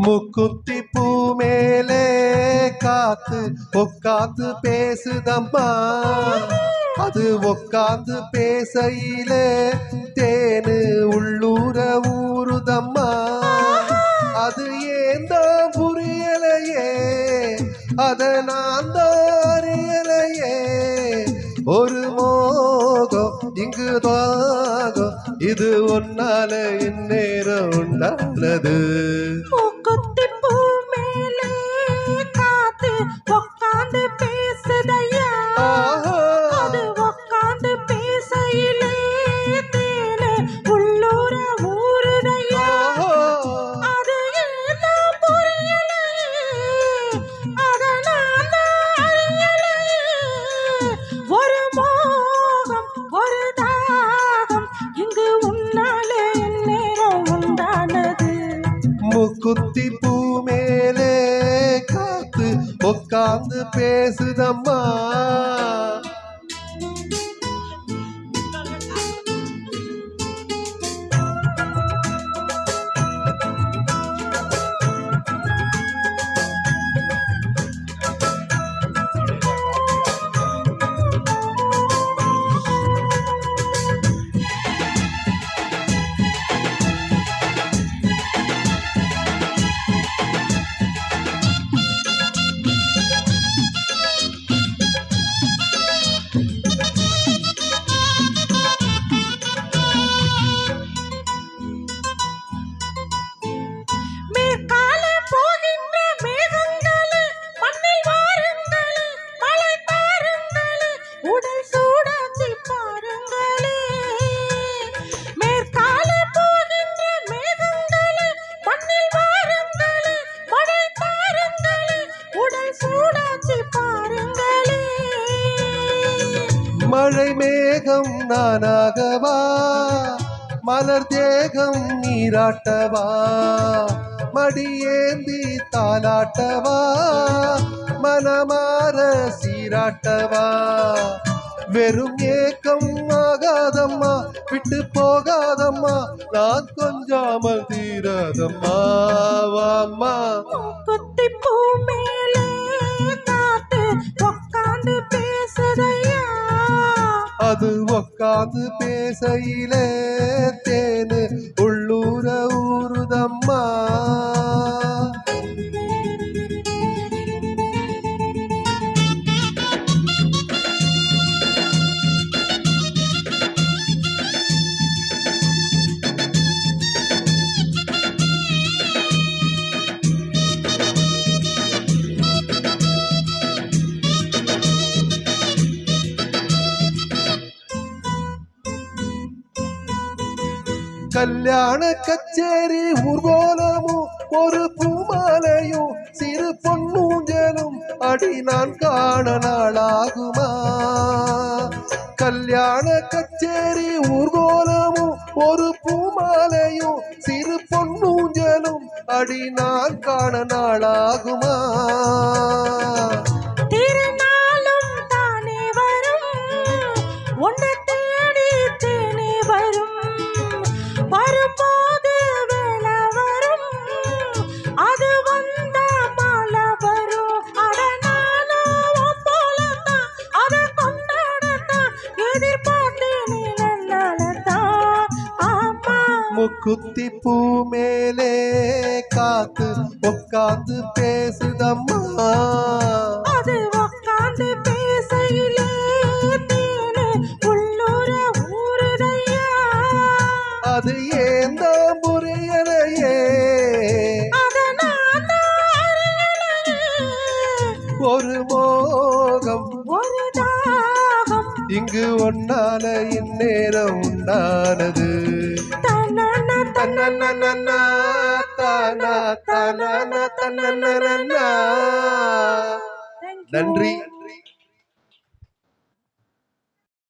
முக்குத்தி பூ மேலே காத்து உக்காந்து பேசுதம்மா. அது உக்காந்து பேசையிலே தேனு உள்ளூர ஊறுதம்மா. அது ஏந்தான் புரியலையே, அத நான் தான் அறியலையே. ஒரு மோகம் இங்கு தாகம், இது ஒன்னால இந்நேரம் உண்டானது. முக்குத்தி பூ மேலே காத்து உக்காந்து பேசுதையா. அது உக்காந்து பேசையிலே தேனு உள்ளூர ஊறுதையா. அது என்ன புரியலையே, அத நான் தான் அறியலையே. ஒரு மோகம் ஒரு தாகம், இங்கு உன்னாலே இந்நேரம் உண்டானது. முக்குத்தி பூ மேலே காத்து உக்காந்து பேசுதம்மா. மழை மேகம் நானாகவா, மலர் தேகம் நீராட்டவா, மடியேந்தி தாலாட்டவா, மனமாற சீராட்டவா. வெறும் ஏக்கம் ஆகாதம்மா, விட்டு போகாதம்மா, நான் கொஞ்சாமல் தீராதம்மா. வாம்மா முக்குத்தி பூ மேலே காத்து உக்காந்து பேசுதையா. அது உக்காந்து பேசையிலே தேனு உள்ளூர ஊறுதம்மா. கல்யாண கச்சேரி ஊர்வலமும் ஒரு பூமாலையும் சிறு பொன்னூஞ்சலும் அடி நான் காண நாளாகுமா. கல்யாண கச்சேரி ஊர்வலமும் ஒரு பூமாலையும் சிறு பொன்னூஞ்சலும் அடி நான் காண நாளாகுமா. திருநாளும் தானே வரும், உன்னை தேடி தேனே வரும். வரும்போது வேலை வரும், அது வந்த மாலை வரும். அட நானும் போலத்தான் அதை கொண்டாடத்தான் எதிர்பார்த்தேனே நன்னாலத்தான். ஆமா முக்குத்தி பூ மேலே காத்து உக்காந்து பேசுதம்மா. அது உக்காந்து பேசையிலே தேனு உள்ளூர ஊறுதையா. அது ஏந்தான் புரியலையே, அத நான் தான் அறியலையே. ஒரு மோகம் ஒரு தாகம், இங்கு ஒன்னால இந்நேரம் உண்டானது. தன்னன்னா தன்னன்னா தானா தானா தன்னன்னா. Thank you. நன்றி.